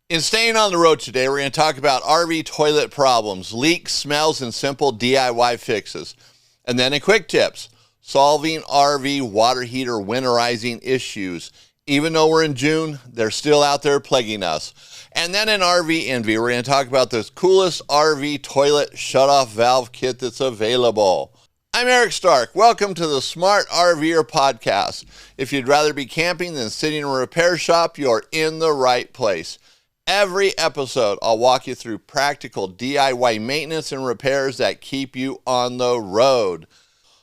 In Staying on the Road today, we're going to talk about RV toilet problems, leaks, smells, and simple DIY fixes. And then in quick tips, solving RV water heater winterizing issues. Even though we're in June, they're still out there plaguing us. And then in RV Envy, we're going to talk about the coolest RV toilet shutoff valve kit that's available. I'm Eric Stark. Welcome to the Smart RVer Podcast. If you'd rather be camping than sitting in a repair shop, you're in the right place. Every episode, I'll walk you through practical DIY maintenance and repairs that keep you on the road.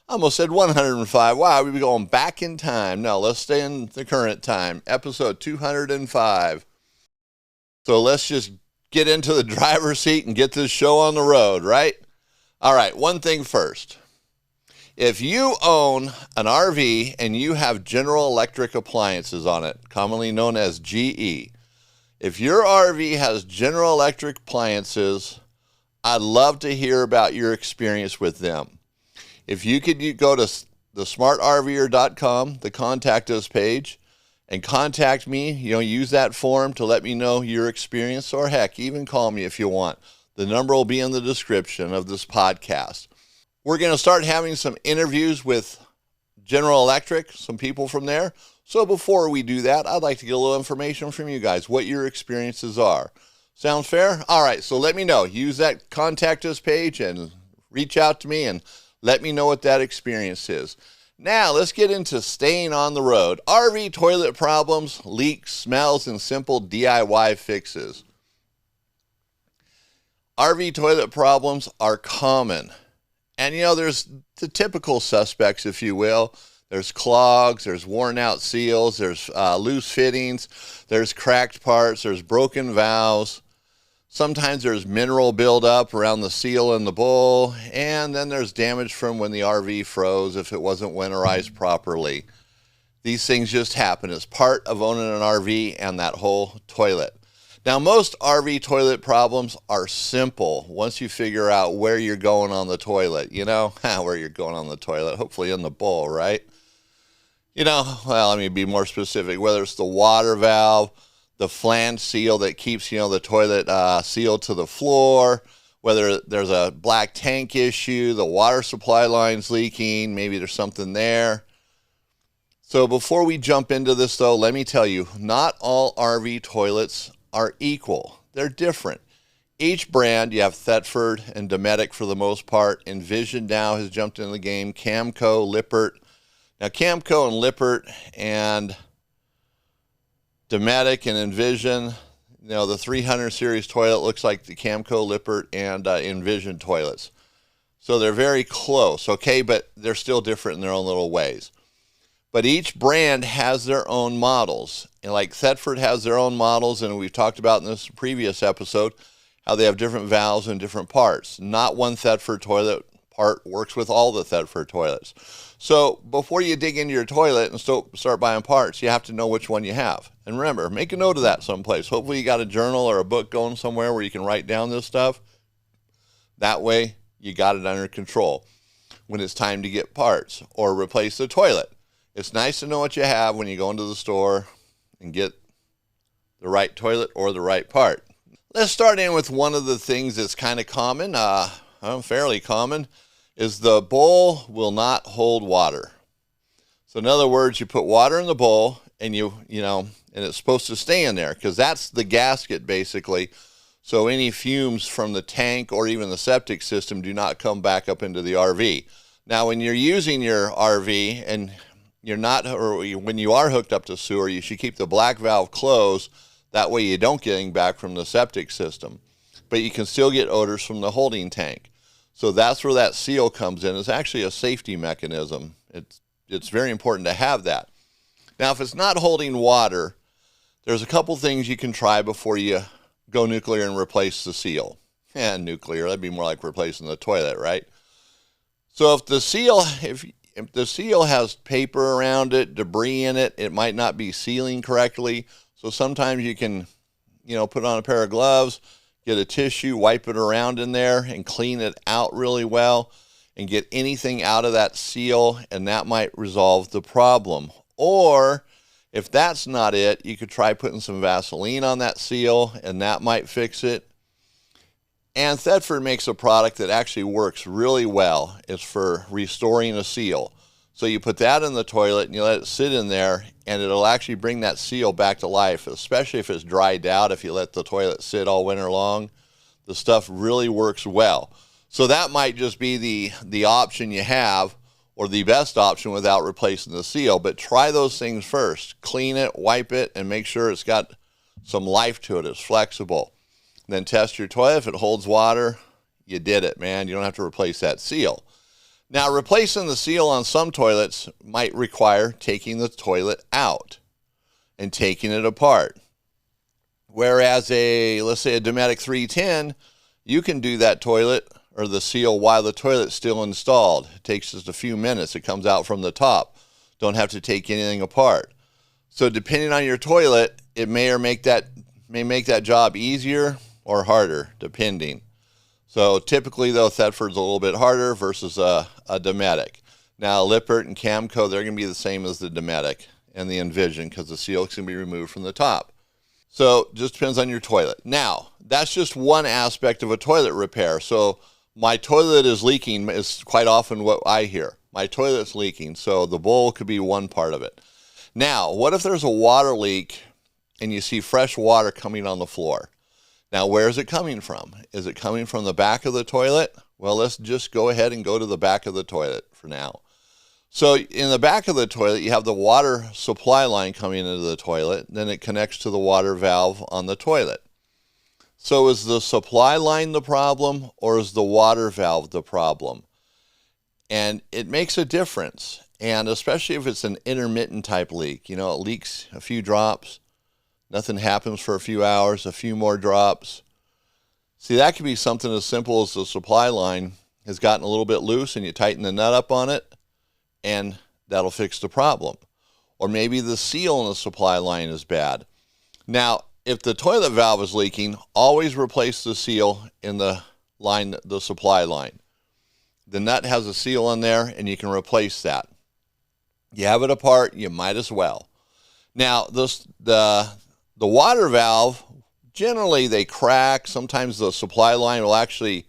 I almost said 105. Wow, we'd be going back in time. No, let's stay in the current time. Episode 205. So let's just get into the driver's seat and get this show on the road, right? All right, one thing first. If you own an RV and you have General Electric appliances on it, commonly known as GE, if your RV has General Electric appliances, I'd love to hear about your experience with them. If you could go to the smartrver.com, the contact us page, and contact me, use that form to let me know your experience, or heck, even call me if you want. The number will be in the description of this podcast. We're going to start having some interviews with General Electric, some people from there. So before we do that, I'd like to get a little information from you guys, what your experiences are. Sound fair? All right, so let me know. Use that contact us page and reach out to me and let me know what that experience is. Now, let's get into staying on the road. RV toilet problems, leaks, smells, and simple DIY fixes. RV toilet problems are common. And, there's the typical suspects, if you will. There's clogs, there's worn out seals, there's loose fittings, there's cracked parts, there's broken valves. Sometimes there's mineral buildup around the seal and the bowl, and then there's damage from when the RV froze if it wasn't winterized properly. These things just happen. It's part of owning an RV and that whole toilet. Now, most RV toilet problems are simple once you figure out where you're going on the toilet. Where you're going on the toilet, hopefully in the bowl, right? Let me be more specific. Whether it's the water valve, the flange seal that keeps, the toilet sealed to the floor, whether there's a black tank issue, the water supply line's leaking, maybe there's something there. So before we jump into this, though, let me tell you, not all RV toilets are equal. They're different. Each brand, you have Thetford and Dometic for the most part. Envision now has jumped into the game. Camco, Lippert. Now, Camco and Lippert and Dometic and Envision, the 300 series toilet looks like the Camco, Lippert, and Envision toilets. So they're very close, okay, but they're still different in their own little ways. But each brand has their own models. And like Thetford has their own models, and we've talked about in this previous episode how they have different valves and different parts. Not one Thetford toilet part works with all the Thetford toilets. So before you dig into your toilet and start buying parts, you have to know which one you have. And remember, make a note of that someplace. Hopefully you got a journal or a book going somewhere where you can write down this stuff. That way you got it under control when it's time to get parts or replace the toilet. It's nice to know what you have when you go into the store and get the right toilet or the right part. Let's start in with one of the things that's kind of common, fairly common, is the bowl will not hold water. So in other words, you put water in the bowl and and it's supposed to stay in there because that's the gasket basically. So any fumes from the tank or even the septic system do not come back up into the RV. Now, when you're using your RV and when you are hooked up to sewer, you should keep the black valve closed. That way you don't get anything back from the septic system. But you can still get odors from the holding tank. So that's where that seal comes in. It's actually a safety mechanism. It's very important to have that. Now, if it's not holding water, there's a couple things you can try before you go nuclear and replace the seal. And nuclear, that'd be more like replacing the toilet, right? So if the seal has paper around it, debris in it, it might not be sealing correctly. So sometimes you can, put on a pair of gloves, get a tissue, wipe it around in there and clean it out really well and get anything out of that seal, and that might resolve the problem. Or If that's not it, you could try putting some Vaseline on that seal, and that might fix it. And Thetford makes a product that actually works really well. It's for restoring a seal. So you put that in the toilet and you let it sit in there, and it'll actually bring that seal back to life, especially if it's dried out. If you let the toilet sit all winter long, the stuff really works well. So that might just be the option you have, or the best option without replacing the seal. But try those things first. Clean it, wipe it, and make sure it's got some life to it. It's flexible. Then test your toilet. If it holds water, you did it, man. You don't have to replace that seal. Now, replacing the seal on some toilets might require taking the toilet out and taking it apart. Whereas let's say a Dometic 310, you can do that toilet or the seal while the toilet's still installed. It takes just a few minutes. It comes out from the top. Don't have to take anything apart. So depending on your toilet, it may make that job easier or harder, depending. So typically, though, Thetford's a little bit harder versus a Dometic. Now, Lippert and Camco, they're going to be the same as the Dometic and the Envision because the seal can be removed from the top. So just depends on your toilet. Now, that's just one aspect of a toilet repair. So my toilet is leaking is quite often what I hear. My toilet's leaking, so the bowl could be one part of it. Now, what if there's a water leak and you see fresh water coming on the floor? Now, where is it coming from? Is it coming from the back of the toilet? Well, let's just go ahead and go to the back of the toilet for now. So in the back of the toilet, you have the water supply line coming into the toilet. Then it connects to the water valve on the toilet. So is the supply line the problem, or is the water valve the problem? And it makes a difference. And especially if it's an intermittent type leak, it leaks a few drops. Nothing happens for a few hours, a few more drops. See, that could be something as simple as the supply line has gotten a little bit loose and you tighten the nut up on it, and that'll fix the problem. Or maybe the seal in the supply line is bad. Now, if the toilet valve is leaking, always replace the seal in the supply line. The nut has a seal in there, and you can replace that. You have it apart, you might as well. Now, the water valve, generally they crack. Sometimes the supply line will actually,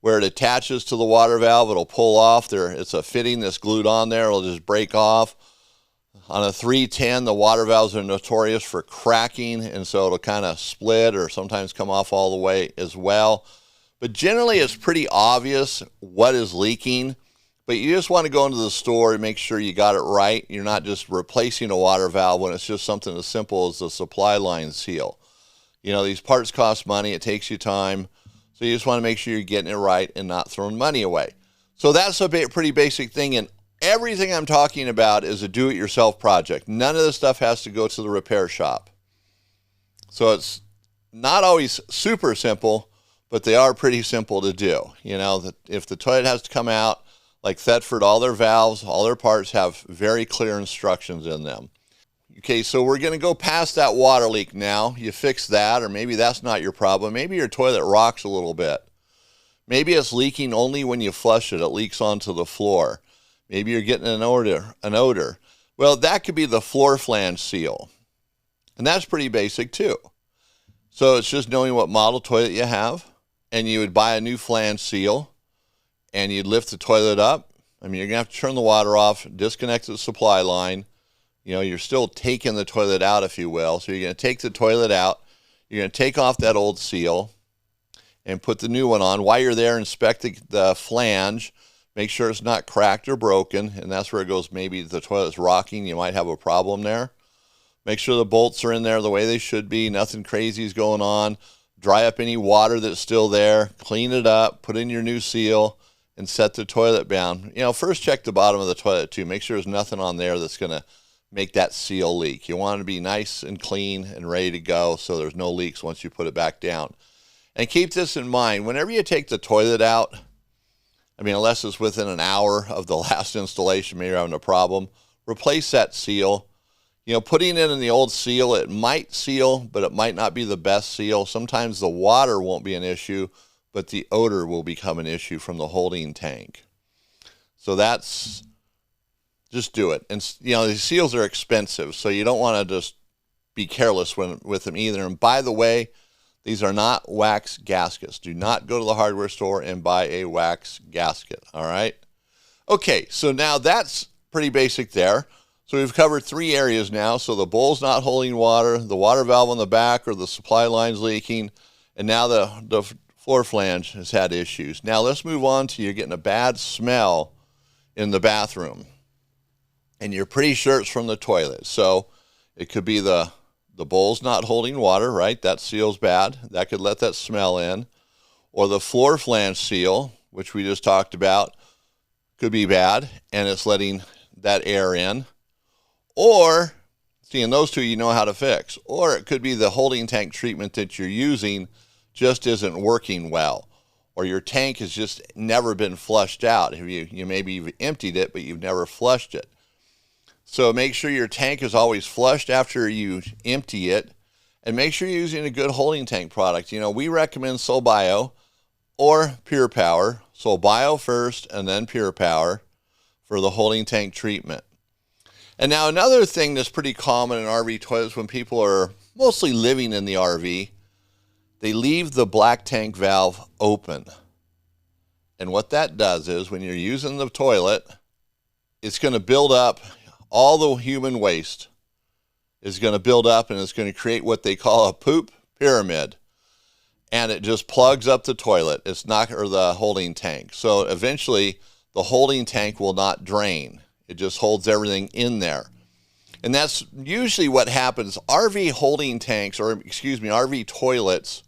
where it attaches to the water valve, it'll pull off. It's a fitting that's glued on there. It'll just break off. On a 310, the water valves are notorious for cracking, and so it'll kind of split or sometimes come off all the way as well. But generally, it's pretty obvious what is leaking. But you just want to go into the store and make sure you got it right. You're not just replacing a water valve when it's just something as simple as the supply line seal. These parts cost money. It takes you time. So you just want to make sure you're getting it right and not throwing money away. So that's a pretty basic thing. And everything I'm talking about is a do-it-yourself project. None of this stuff has to go to the repair shop. So it's not always super simple, but they are pretty simple to do. If the toilet has to come out, like Thetford, all their valves, all their parts have very clear instructions in them. Okay, so we're going to go past that water leak now. You fix that, or maybe that's not your problem. Maybe your toilet rocks a little bit. Maybe it's leaking only when you flush it. It leaks onto the floor. Maybe you're getting an odor. Well, that could be the floor flange seal. And that's pretty basic too. So it's just knowing what model toilet you have, and you would buy a new flange seal, and you'd lift the toilet up. You're going to have to turn the water off, disconnect the supply line. You're still taking the toilet out, if you will. So you're going to take the toilet out. You're going to take off that old seal and put the new one on. While you're there, inspect the flange. Make sure it's not cracked or broken. And that's where it goes. Maybe the toilet's rocking. You might have a problem there. Make sure the bolts are in there the way they should be. Nothing crazy is going on. Dry up any water that's still there. Clean it up. Put in your new seal. And set the toilet down. First check the bottom of the toilet too. Make sure there's nothing on there that's going to make that seal leak. You want it to be nice and clean and ready to go so there's no leaks once you put it back down. And keep this in mind. Whenever you take the toilet out, unless it's within an hour of the last installation, maybe you're having a problem, replace that seal. Putting it in the old seal, it might seal, but it might not be the best seal. Sometimes the water won't be an issue, but the odor will become an issue from the holding tank. So that's Just do it. And, these seals are expensive, so you don't want to just be careless with them either. And by the way, these are not wax gaskets. Do not go to the hardware store and buy a wax gasket, all right? Okay, so now that's pretty basic there. So we've covered 3 areas now. So the bowl's not holding water, the water valve on the back or the supply line's leaking, and now the floor flange has had issues. Now let's move on to you're getting a bad smell in the bathroom, and you're pretty sure it's from the toilet. So it could be the bowl's not holding water, right? That seal's bad. That could let that smell in. Or the floor flange seal, which we just talked about, could be bad, and it's letting that air in. Or, seeing those two, you know how to fix. Or it could be the holding tank treatment that you're using just isn't working well. Or your tank has just never been flushed out. You maybe you've emptied it, but you've never flushed it. So make sure your tank is always flushed after you empty it, and make sure you're using a good holding tank product. We recommend SolBio or Pure Power. SolBio first and then Pure Power for the holding tank treatment. And now another thing that's pretty common in RV toilets when people are mostly living in the RV, they leave the black tank valve open. And what that does is when you're using the toilet, it's going to build up. All the human waste is going to build up, and it's going to create what they call a poop pyramid. And it just plugs up the toilet. Or the holding tank. So eventually the holding tank will not drain. It just holds everything in there. And that's usually what happens. RV toilets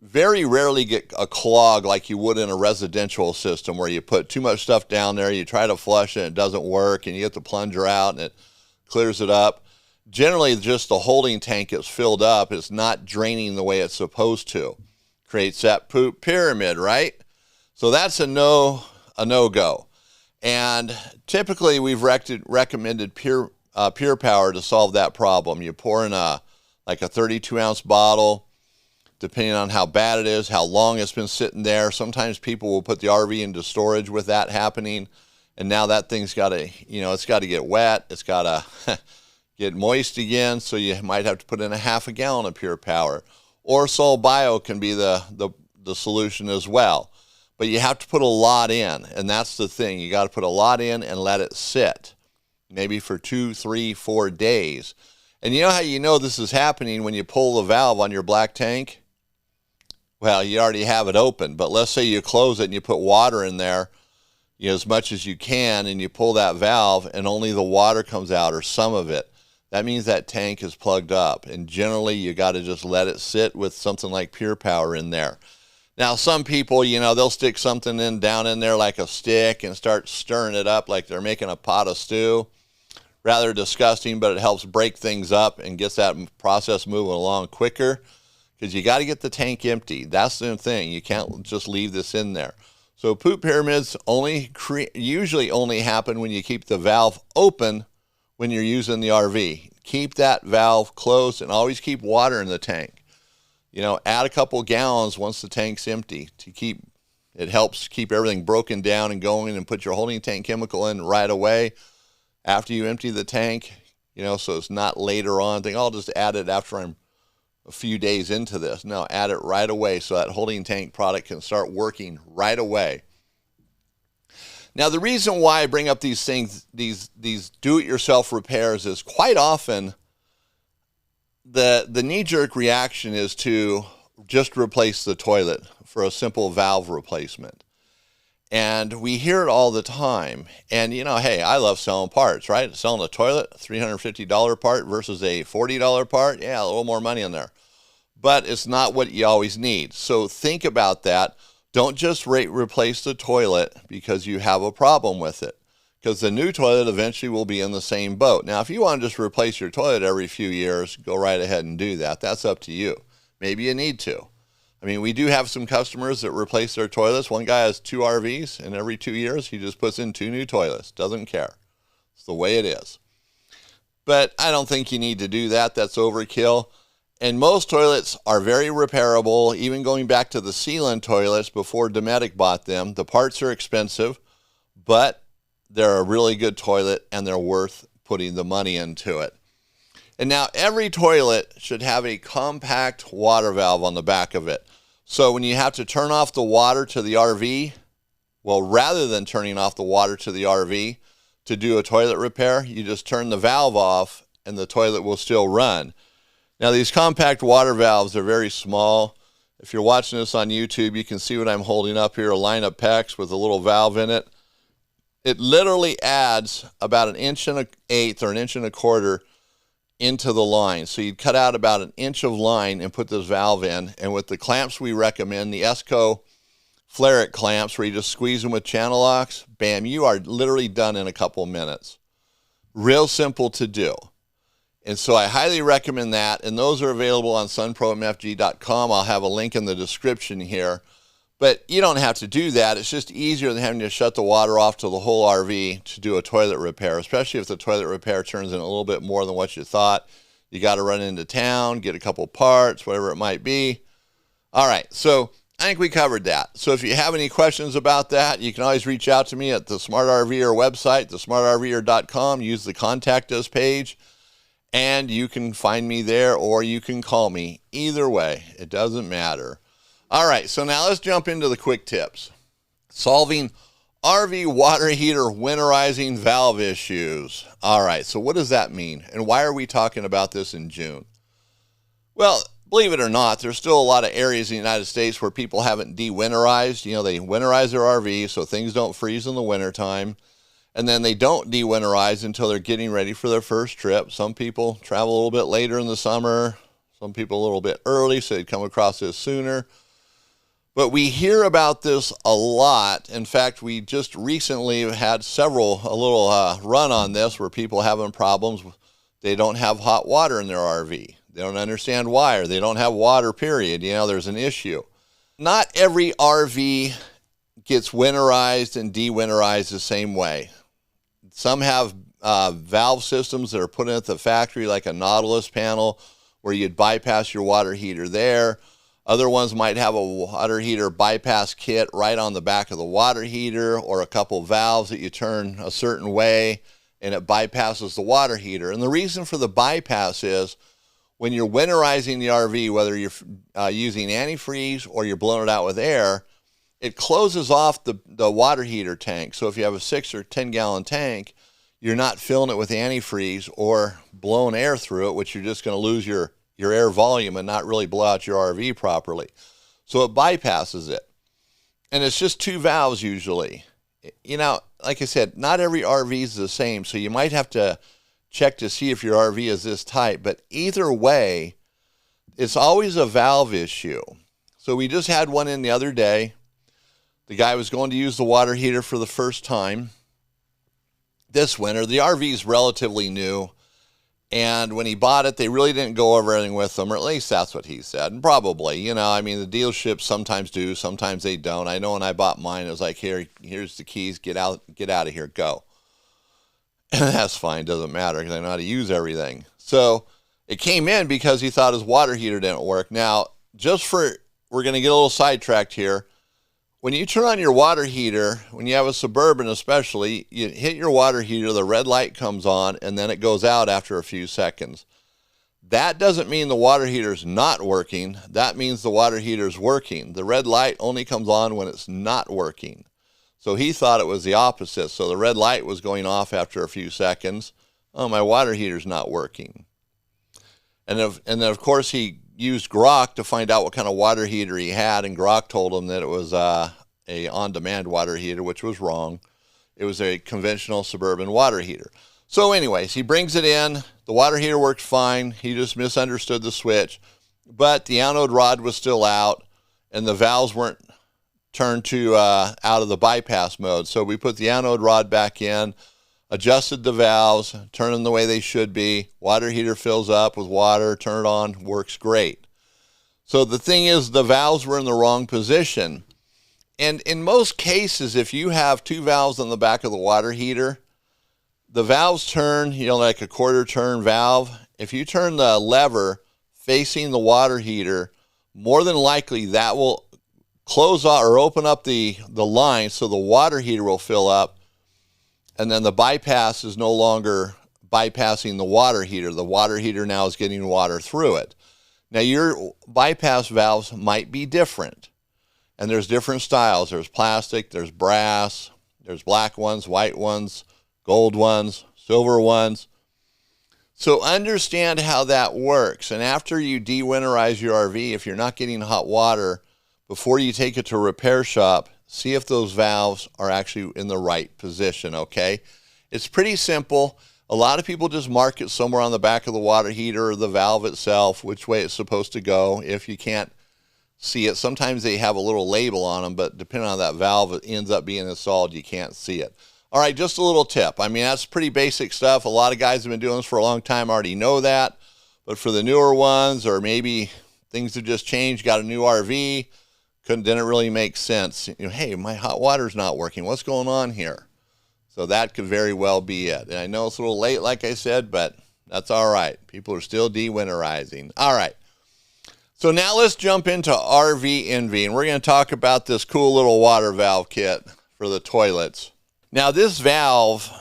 very rarely get a clog like you would in a residential system where you put too much stuff down there, you try to flush it, it doesn't work, and you get the plunger out and it clears it up. Generally, just the holding tank is filled up. It's not draining the way it's supposed to. Creates that poop pyramid, right? So that's a no-go. And typically, we've recommended Pure Power to solve that problem. You pour in a 32-ounce bottle, depending on how bad it is, how long it's been sitting there. Sometimes people will put the RV into storage with that happening, and now that thing's got to, it's got to get wet. It's got to get moist again, so you might have to put in a half a gallon of Pure Power. Or SolBio can be the solution as well. But you have to put a lot in, and that's the thing. You got to put a lot in and let it sit, maybe for 2, 3, 4 days. And you know how you know this is happening when you pull the valve on your black tank? Well, you already have it open, but let's say you close it and you put water in there, as much as you can, and you pull that valve and only the water comes out or some of it. That means that tank is plugged up, and generally you got to just let it sit with something like Pure Power in there. Now, some people, they'll stick something down in there like a stick and start stirring it up like they're making a pot of stew. Rather disgusting, but it helps break things up and gets that process moving along quicker, because you got to get the tank empty. That's the thing. You can't just leave this in there. So poop pyramids usually only happen when you keep the valve open when you're using the RV. Keep that valve closed and always keep water in the tank. Add a couple gallons once the tank's empty it helps keep everything broken down and going, and put your holding tank chemical in right away after you empty the tank, so it's not later on. I'll just add it after I'm a few days into this. No, add it right away so that holding tank product can start working right away. Now, the reason why I bring up these things, these do-it-yourself repairs, is quite often the knee-jerk reaction is to just replace the toilet for a simple valve replacement. And we hear it all the time. And, hey, I love selling parts, right? Selling a toilet, $350 part versus a $40 part. Yeah, a little more money in there. But it's not what you always need. So think about that. Don't just replace the toilet because you have a problem with it, because the new toilet eventually will be in the same boat. Now, if you want to just replace your toilet every few years, go right ahead and do that. That's up to you. Maybe you need to. I mean, we do have some customers that replace their toilets. One guy has 2 RVs, and every 2 years he just puts in 2 new toilets. Doesn't care. It's the way it is. But I don't think you need to do that. That's overkill. And most toilets are very repairable, even going back to the sealant toilets before Dometic bought them. The parts are expensive, but they're a really good toilet and they're worth putting the money into it. And now every toilet should have a compact water valve on the back of it. So when you have to turn off the water to the RV, well, rather than turning off the water to the RV to do a toilet repair, you just turn the valve off and the toilet will still run. Now, these compact water valves are very small. If you're watching this on YouTube, you can see what I'm holding up here, a line of PEX with a little valve in it. It literally adds about 1.125 or 1.25 inches into the line. So you'd cut out about 1 inch of line and put this valve in. And with the clamps we recommend, the ESCO Flare-It clamps, where you just squeeze them with channel locks, bam, you are literally done in a couple minutes. Real simple to do. And so I highly recommend that. And those are available on sunpromfg.com. I'll have a link in the description here. But you don't have to do that. It's just easier than having to shut the water off to the whole RV to do a toilet repair, especially if the toilet repair turns in a little bit more than what you thought. You got to run into town, get a couple parts, whatever it might be. All right, so I think we covered that. So if you have any questions about that, you can always reach out to me at the Smart RVer website, thesmartrver.com. Use the Contact Us page, and you can find me there, or you can call me. Either way, it doesn't matter. All right, so now let's jump into the quick tips. Solving RV water heater winterizing valve issues. All right, so what does that mean? And why are we talking about this in June? Well, believe it or not, there's still a lot of areas in the United States where people haven't de-winterized. You know, they winterize their RV so things don't freeze in the wintertime. And then they don't de-winterize until they're getting ready for their first trip. Some people travel a little bit later in the summer. Some people a little bit early, so they come across this sooner. But we hear about this a lot. In fact, we just recently had a little run on this where people having problems. They don't have hot water in their RV. They don't understand why, or they don't have water, period. You know, there's an issue. Not every RV gets winterized and de-winterized the same way. Some have valve systems that are put in at the factory, like a Nautilus panel, where you'd bypass your water heater there. Other ones might have a water heater bypass kit right on the back of the water heater, or a couple valves that you turn a certain way and it bypasses the water heater. And the reason for the bypass is when you're winterizing the RV, whether you're using antifreeze or you're blowing it out with air, it closes off the water heater tank. So if you have a 6 or 10 gallon tank, you're not filling it with antifreeze or blowing air through it, which you're just going to lose your air volume and not really blow out your RV properly. So it bypasses it. And it's just 2 valves usually. You know, like I said, not every RV is the same, so you might have to check to see if your RV is this type. But either way, it's always a valve issue. So we just had one in the other day. The guy was going to use the water heater for the first time this winter. The RV is relatively new. And when he bought it, they really didn't go over everything with him, or at least that's what he said. And probably, you know, I mean, the dealerships sometimes do, sometimes they don't. I know when I bought mine, it was like, here's the keys, get out of here, go. And that's fine, doesn't matter, because I know how to use everything. So it came in because he thought his water heater didn't work. Now, we're going to get a little sidetracked here. When you turn on your water heater, when you have a Suburban especially, you hit your water heater, the red light comes on, and then it goes out after a few seconds. That doesn't mean the water heater's not working. That means the water heater's working. The red light only comes on when it's not working. So he thought it was the opposite. So the red light was going off after a few seconds. Oh, my water heater's not working. And then, of course, he used Grok to find out what kind of water heater he had, and Grok told him that it was a on-demand water heater, which was wrong. It was a conventional Suburban water heater. So anyways, he brings it in. The water heater worked fine. He just misunderstood the switch. But the anode rod was still out, and the valves weren't turned to out of the bypass mode. So we put the anode rod back in, adjusted the valves, turn them the way they should be. Water heater fills up with water, turn it on, works great. So the thing is, the valves were in the wrong position. And in most cases, if you have 2 valves on the back of the water heater, the valves turn, you know, like a quarter turn valve. If you turn the lever facing the water heater, more than likely that will close off or open up the line so the water heater will fill up. And then the bypass is no longer bypassing the water heater. The water heater now is getting water through it. Now, your bypass valves might be different. And there's different styles. There's plastic, there's brass, there's black ones, white ones, gold ones, silver ones. So understand how that works. And after you de-winterize your RV, if you're not getting hot water, before you take it to a repair shop, see if those valves are actually in the right position, okay? It's pretty simple. A lot of people just mark it somewhere on the back of the water heater or the valve itself, which way it's supposed to go. If you can't see it, sometimes they have a little label on them, but depending on that valve, it ends up being installed, you can't see it. All right, just a little tip. I mean, that's pretty basic stuff. A lot of guys have been doing this for a long time, already know that. But for the newer ones, or maybe things have just changed, got a new RV, didn't really make sense. You know, hey, my hot water's not working. What's going on here? So that could very well be it. And I know it's a little late, like I said, but that's all right. People are still de-winterizing. All right. So now let's jump into RV Envy, and we're going to talk about this cool little water valve kit for the toilets. Now, this valve,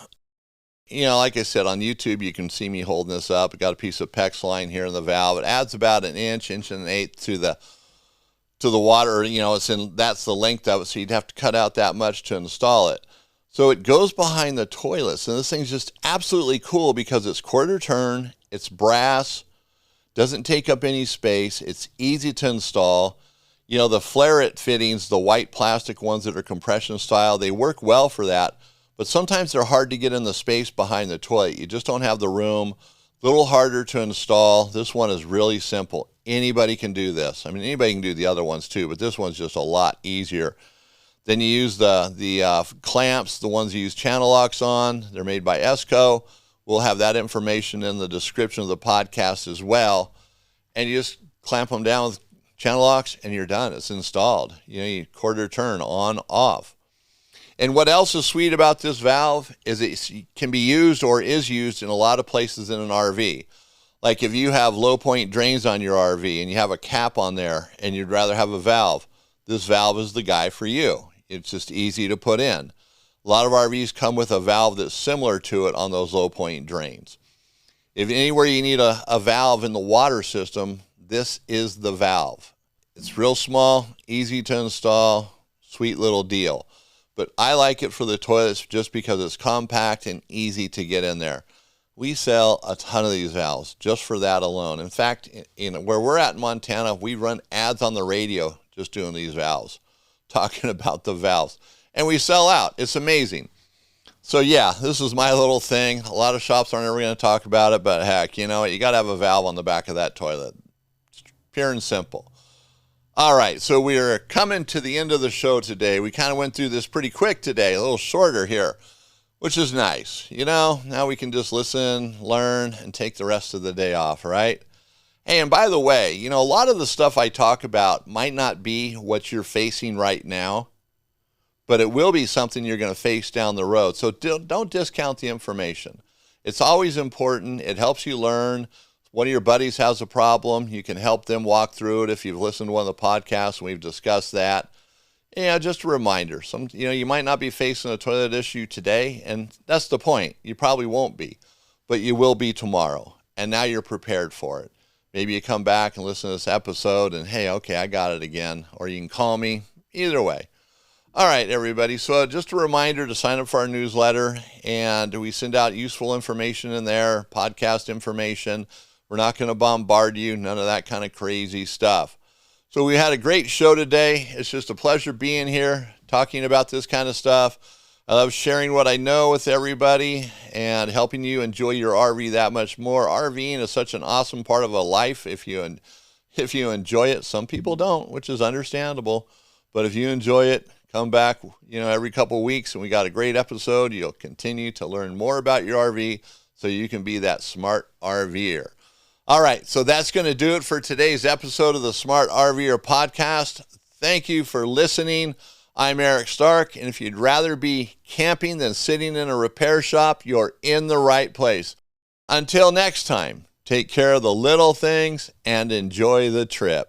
you know, like I said, on YouTube, you can see me holding this up. I've got a piece of PEX line here in the valve. It adds about an inch and an eighth to the water. You know, that's the length of it, so you'd have to cut out that much to install it. So it goes behind the toilets, and this thing's just absolutely cool because it's quarter turn, it's brass, doesn't take up any space, it's easy to install. You know, the flare-it fittings, the white plastic ones that are compression style, they work well for that, but sometimes they're hard to get in the space behind the toilet. You just don't have the room. A little harder to install. This one is really simple. Anybody can do this. I mean, anybody can do the other ones too, but this one's just a lot easier. Then you use the clamps, the ones you use channel locks on. They're made by Esco. We'll have that information in the description of the podcast as well. And you just clamp them down with channel locks and you're done. It's installed. You know, you quarter turn on, off. And what else is sweet about this valve is it can be used or is used in a lot of places in an RV. Like if you have low point drains on your RV and you have a cap on there and you'd rather have a valve, this valve is the guy for you. It's just easy to put in. A lot of RVs come with a valve that's similar to it on those low point drains. If anywhere you need a valve in the water system, this is the valve. It's real small, easy to install, sweet little deal. But I like it for the toilets just because it's compact and easy to get in there. We sell a ton of these valves just for that alone. In fact, where we're at in Montana, we run ads on the radio just doing these valves, talking about the valves. And we sell out. It's amazing. So yeah, this is my little thing. A lot of shops aren't ever going to talk about it, but heck, you know, you got to have a valve on the back of that toilet. It's pure and simple. All right, so we are coming to the end of the show today. We kind of went through this pretty quick today, a little shorter here, which is nice. You know, now we can just listen, learn, and take the rest of the day off, right? Hey, and by the way, you know, a lot of the stuff I talk about might not be what you're facing right now, but it will be something you're going to face down the road. So don't discount the information. It's always important. It helps you learn. One of your buddies has a problem. You can help them walk through it if you've listened to one of the podcasts and we've discussed that. Yeah, just a reminder. You might not be facing a toilet issue today, and that's the point. You probably won't be, but you will be tomorrow, and now you're prepared for it. Maybe you come back and listen to this episode and, hey, okay, I got it again, or you can call me. Either way. All right, everybody. So just a reminder to sign up for our newsletter, and we send out useful information in there, podcast information. We're not going to bombard you, none of that kind of crazy stuff. So we had a great show today. It's just a pleasure being here, talking about this kind of stuff. I love sharing what I know with everybody and helping you enjoy your RV that much more. RVing is such an awesome part of a life if you enjoy it. Some people don't, which is understandable. But if you enjoy it, come back, every couple of weeks, and we got a great episode. You'll continue to learn more about your RV so you can be that smart RVer. All right, so that's going to do it for today's episode of the Smart RVer Podcast. Thank you for listening. I'm Eric Stark, and if you'd rather be camping than sitting in a repair shop, you're in the right place. Until next time, take care of the little things and enjoy the trip.